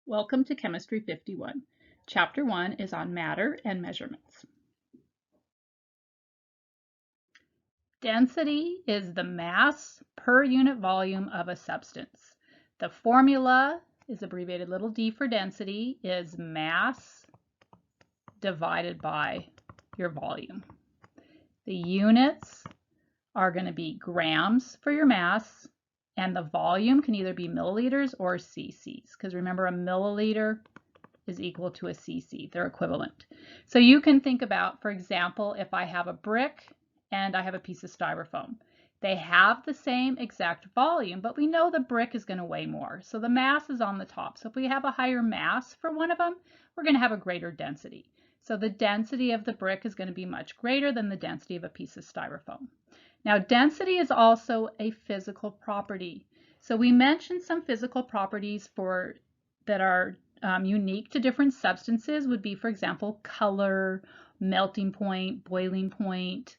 Welcome to Chemistry 51. Chapter 1 is on matter and measurements. Density is the mass per unit volume of a substance. The formula is abbreviated little d for density, is mass divided by your volume. The units are going to be grams for your mass, and the volume can either be milliliters or cc's, because remember, a milliliter is equal to a cc. They're equivalent. So you can think about, for example, if I have a brick and I have a piece of styrofoam. They have the same exact volume, but we know the brick is going to weigh more. So the mass is on the top. So if we have a higher mass for one of them, we're going to have a greater density. So the density of the brick is going to be much greater than the density of a piece of styrofoam. Now, density is also a physical property. So we mentioned some physical properties that are unique to different substances would be, for example, color, melting point, boiling point.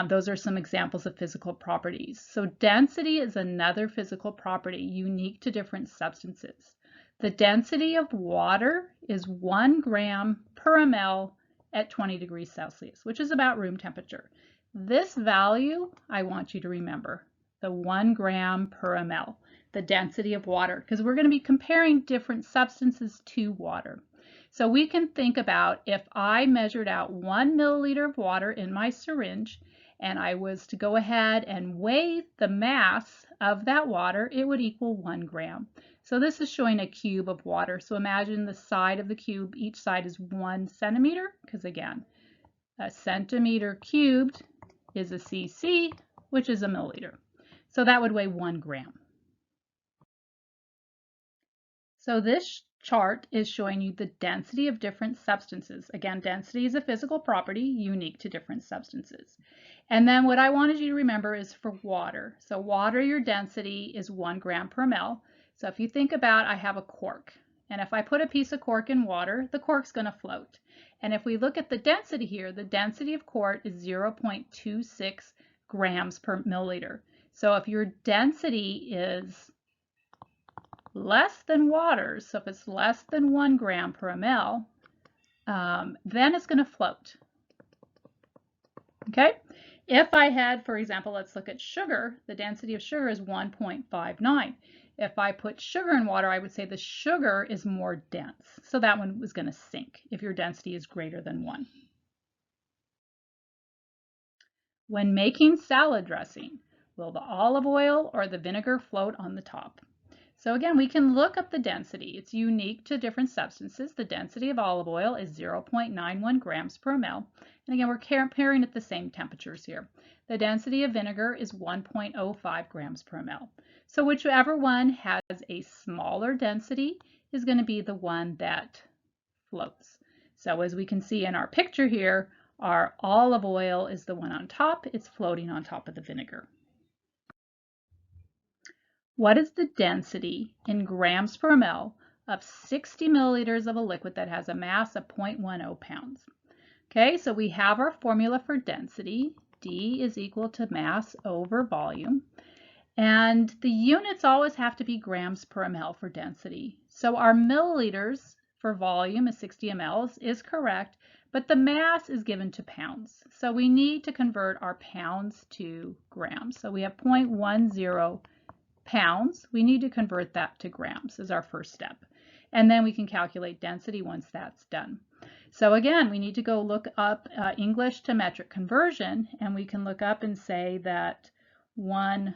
Those are some examples of physical properties. So density is another physical property unique to different substances. The density of water is 1 gram per ml at 20 degrees Celsius, which is about room temperature. This value I want you to remember, the 1 gram per ml, the density of water, because we're going to be comparing different substances to water. So we can think about if I measured out 1 milliliter of water in my syringe and I was to go ahead and weigh the mass of that water, it would equal 1 gram. So this is showing a cube of water. So imagine the side of the cube, each side is 1 centimeter, because again, a centimeter cubed is a cc, which is a milliliter. So that would weigh 1 gram. So this chart is showing you the density of different substances. Again, density is a physical property unique to different substances. And then what I wanted you to remember is for water. So water, your density is 1 gram per ml. So if you think about, I have a cork. And if I put a piece of cork in water, the cork's going to float. And if we look at the density here, the density of cork is 0.26 grams per milliliter. So if your density is less than water, so if it's less than 1 gram per ml, then it's going to float. Okay? If I had, for example, let's look at sugar, the density of sugar is 1.59. If I put sugar in water, I would say the sugar is more dense. So that one was going to sink if your density is greater than 1. When making salad dressing, will the olive oil or the vinegar float on the top? So again, we can look up the density. It's unique to different substances. The density of olive oil is 0.91 grams per ml. And again, we're comparing at the same temperatures here. The density of vinegar is 1.05 grams per ml. So whichever one has a smaller density is going to be the one that floats. So as we can see in our picture here, our olive oil is the one on top. It's floating on top of the vinegar. What is the density in grams per ml of 60 milliliters of a liquid that has a mass of 0.10 pounds? Okay, so we have our formula for density. D is equal to mass over volume. And the units always have to be grams per ml for density. So our milliliters for volume is 60 mLs is correct, but the mass is given to pounds. So we need to convert our pounds to grams. So we have 0.10 pounds. We need to convert that to grams as our first step. And then we can calculate density once that's done. So again, we need to go look up English to metric conversion, and we can look up and say that 1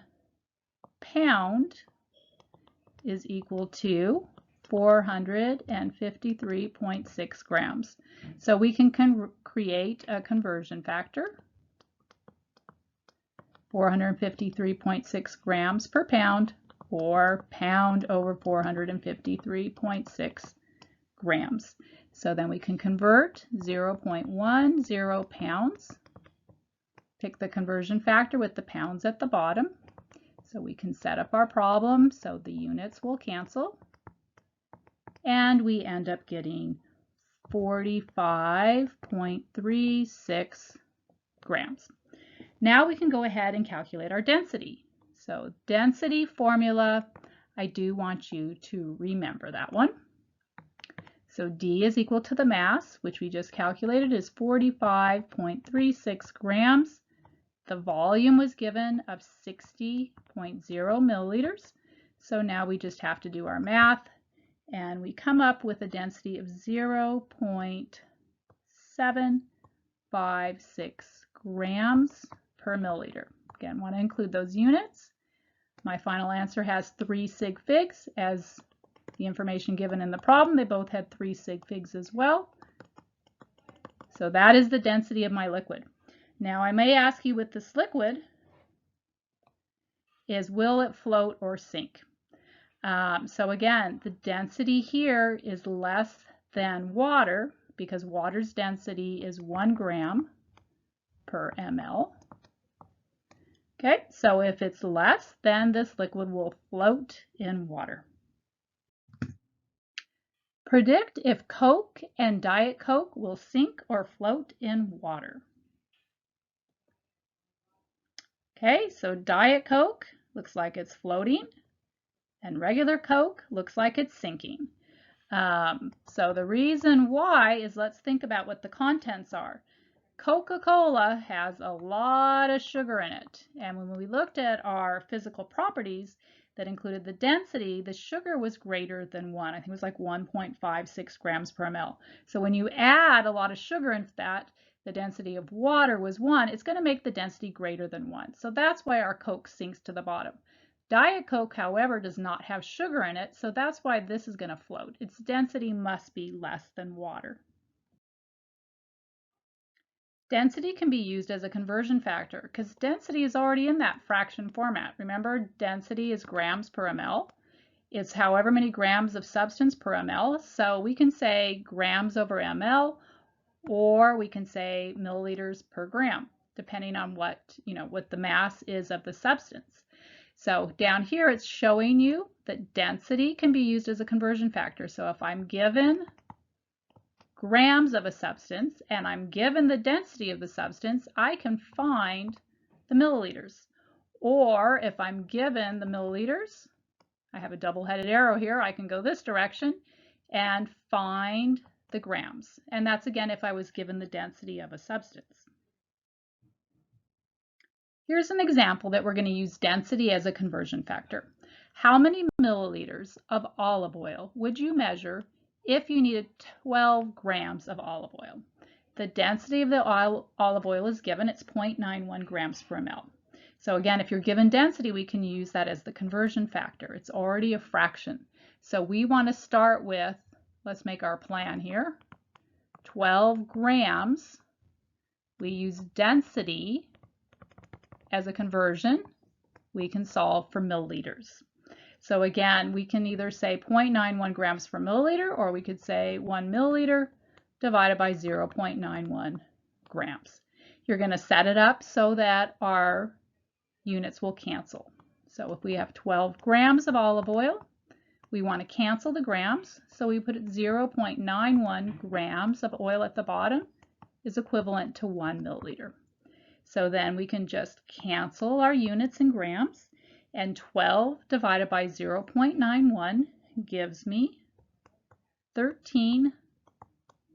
pound is equal to 453.6 grams. So we can create a conversion factor, 453.6 grams per pound, or pound over 453.6 grams. So then we can convert 0.10 pounds, pick the conversion factor with the pounds at the bottom. So we can set up our problem so the units will cancel. And we end up getting 45.36 grams. Now we can go ahead and calculate our density. So density formula, I do want you to remember that one. So D is equal to the mass, which we just calculated is 45.36 grams. The volume was given of 60.0 milliliters. So now we just have to do our math, and we come up with a density of 0.756 grams per milliliter. Again, want to include those units. My final answer has 3 sig figs as the information given in the problem. They both had 3 sig figs as well. So that is the density of my liquid. Now I may ask you with this liquid is, will it float or sink? So again, the density here is less than water because water's density is 1 gram per ml. Okay, so if it's less, then this liquid will float in water. Predict if Coke and Diet Coke will sink or float in water. Okay, so Diet Coke looks like it's floating, and regular Coke looks like it's sinking. So the reason why is, let's think about what the contents are. Coca-Cola has a lot of sugar in it, and when we looked at our physical properties that included the density, the sugar was greater than 1. I think it was like 1.56 grams per ml. So when you add a lot of sugar into that, the density of water was 1, it's going to make the density greater than 1. So that's why our Coke sinks to the bottom. Diet Coke, however, does not have sugar in it, so that's why this is going to float. Its density must be less than water. Density can be used as a conversion factor because density is already in that fraction format. Remember, density is grams per ml. It's however many grams of substance per ml. So we can say grams over ml, or we can say milliliters per gram, depending on what the mass is of the substance. So down here, it's showing you that density can be used as a conversion factor. So if I'm given grams of a substance and I'm given the density of the substance, I can find the milliliters. Or if I'm given the milliliters, I have a double-headed arrow here, I can go this direction and find the grams. And that's again if I was given the density of a substance. Here's an example that we're going to use density as a conversion factor. How many milliliters of olive oil would you measure if you needed 12 grams of olive oil? The density of the olive oil is given, it's 0.91 grams per ml. So again, if you're given density, we can use that as the conversion factor. It's already a fraction. So we want to start with, let's make our plan here, 12 grams. We use density as a conversion. We can solve for milliliters. So again, we can either say 0.91 grams per milliliter, or we could say 1 milliliter divided by 0.91 grams. You're going to set it up so that our units will cancel. So if we have 12 grams of olive oil, we want to cancel the grams. So we put 0.91 grams of oil at the bottom is equivalent to 1 milliliter. So then we can just cancel our units in grams, and 12 divided by 0.91 gives me 13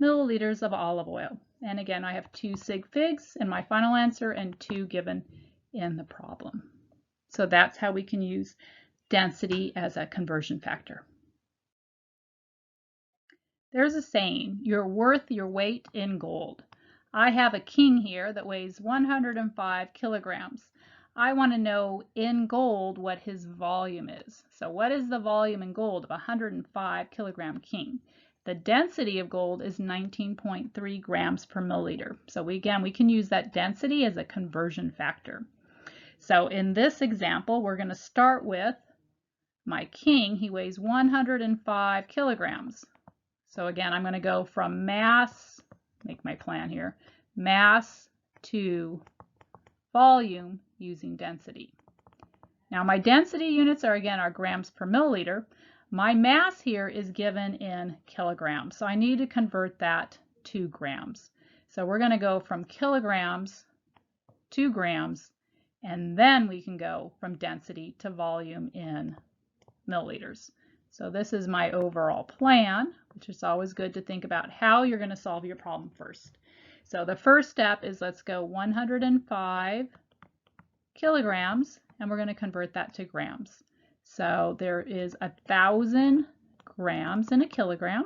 milliliters of olive oil. And again, I have 2 sig figs in my final answer and 2 given in the problem. So that's how we can use density as a conversion factor. There's a saying, you're worth your weight in gold. I have a king here that weighs 105 kilograms. I want to know in gold what his volume is. So what is the volume in gold of a 105 kilogram king? The density of gold is 19.3 grams per milliliter. So we can use that density as a conversion factor. So in this example, we're going to start with my king. He weighs 105 kilograms. So again, I'm going to go from mass, make my plan here, mass to volume using density. Now my density units are again our grams per milliliter. My mass here is given in kilograms, so I need to convert that to grams. So we're going to go from kilograms to grams, and then we can go from density to volume in milliliters. So this is my overall plan. It's just always good to think about how you're going to solve your problem first. So the first step is let's go 105 kilograms, and we're going to convert that to grams. So there is 1,000 grams in a kilogram.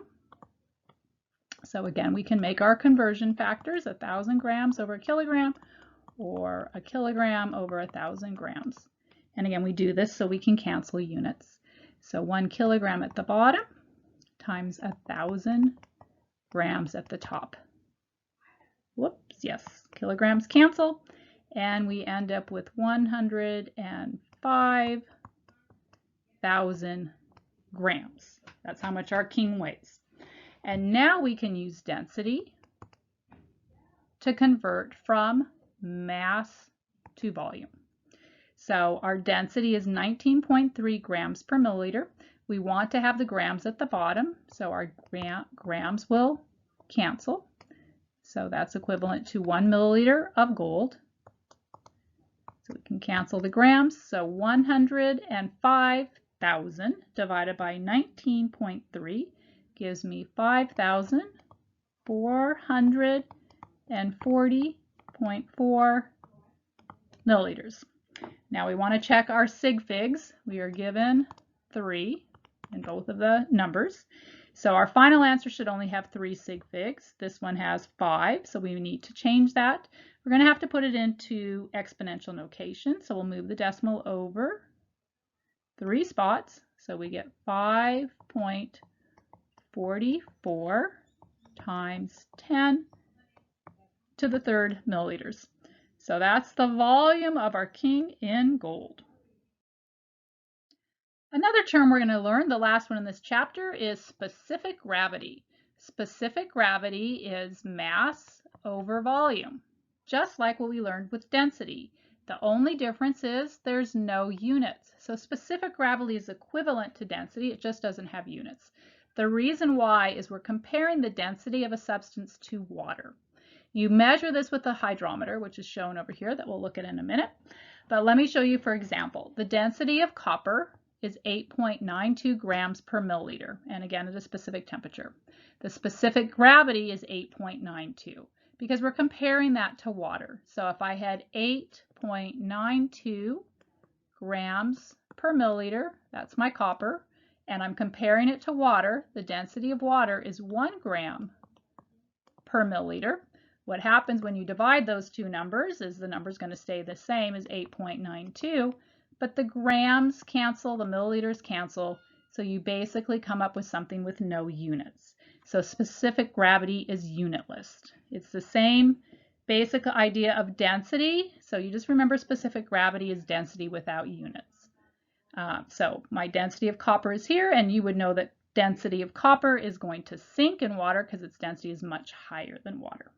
So again, we can make our conversion factors, 1,000 grams over a kilogram or a kilogram over 1,000 grams. And again, we do this so we can cancel units. So 1 kilogram at the bottom times 1,000 grams at the top. Whoops, yes, kilograms cancel, and we end up with 105,000 grams. That's how much our king weighs. And now we can use density to convert from mass to volume. So our density is 19.3 grams per milliliter. We want to have the grams at the bottom, so our grams will cancel. So that's equivalent to 1 milliliter of gold. So we can cancel the grams. So 105,000 divided by 19.3 gives me 5,440.4 milliliters. Now we want to check our sig figs. We are given 3 in both of the numbers. So our final answer should only have 3 sig figs. This one has 5, so we need to change that. We're going to have to put it into exponential notation, so we'll move the decimal over 3 spots. So we get 5.44 times 10 to the 3rd milliliters. So that's the volume of our king in gold. Another term we're going to learn, the last one in this chapter, is specific gravity. Specific gravity is mass over volume, just like what we learned with density. The only difference is there's no units. So specific gravity is equivalent to density, it just doesn't have units. The reason why is we're comparing the density of a substance to water. You measure this with a hydrometer, which is shown over here that we'll look at in a minute. But let me show you, for example, the density of copper is 8.92 grams per milliliter, and again at a specific temperature. The specific gravity is 8.92 because we're comparing that to water. So if I had 8.92 grams per milliliter, that's my copper, and I'm comparing it to water, the density of water is 1 gram per milliliter. What happens when you divide those two numbers is the number is going to stay the same as 8.92, but the grams cancel, the milliliters cancel, so you basically come up with something with no units. So specific gravity is unitless. It's the same basic idea of density, so you just remember specific gravity is density without units. So my density of copper is here, and you would know that density of copper is going to sink in water because its density is much higher than water.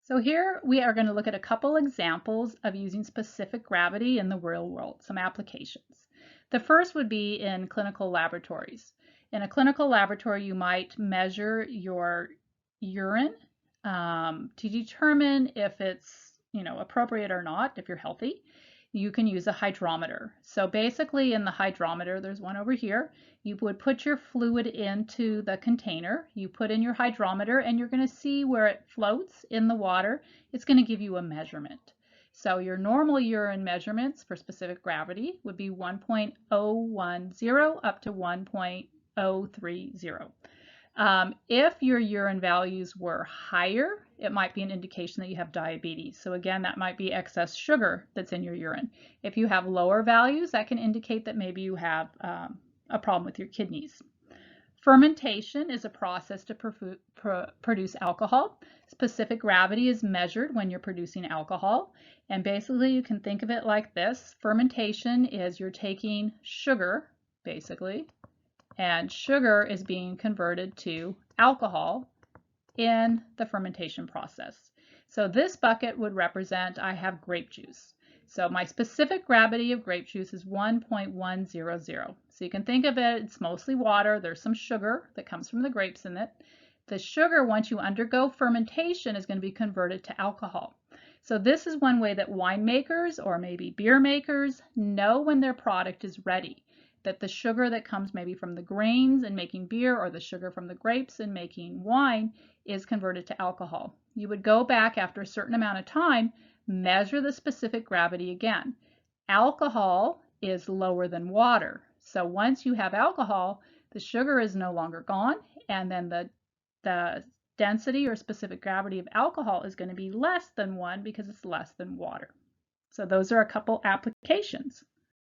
So here we are going to look at a couple examples of using specific gravity in the real world, some applications. The first would be in clinical laboratories. In a clinical laboratory, you might measure your urine to determine if it's appropriate or not, if you're healthy. You can use a hydrometer. So basically in the hydrometer, there's one over here, you would put your fluid into the container, you put in your hydrometer, and you're going to see where it floats in the water. It's going to give you a measurement. So your normal urine measurements for specific gravity would be 1.010 up to 1.030. If your urine values were higher, it might be an indication that you have diabetes. So again, that might be excess sugar that's in your urine. If you have lower values, that can indicate that maybe you have a problem with your kidneys. Fermentation is a process to produce alcohol. Specific gravity is measured when you're producing alcohol. And basically, you can think of it like this. Fermentation is you're taking sugar, basically, and sugar is being converted to alcohol in the fermentation process. So this bucket would represent I have grape juice. So my specific gravity of grape juice is 1.100. So you can think of it, it's mostly water. There's some sugar that comes from the grapes in it. The sugar, once you undergo fermentation, is going to be converted to alcohol. So this is one way that winemakers or maybe beer makers know when their product is ready. that the sugar that comes maybe from the grains in making beer or the sugar from the grapes in making wine is converted to alcohol. You would go back after a certain amount of time, measure the specific gravity again. Alcohol is lower than water. So once you have alcohol, the sugar is no longer gone, and then the density or specific gravity of alcohol is going to be less than 1 because it's less than water. So those are a couple applications.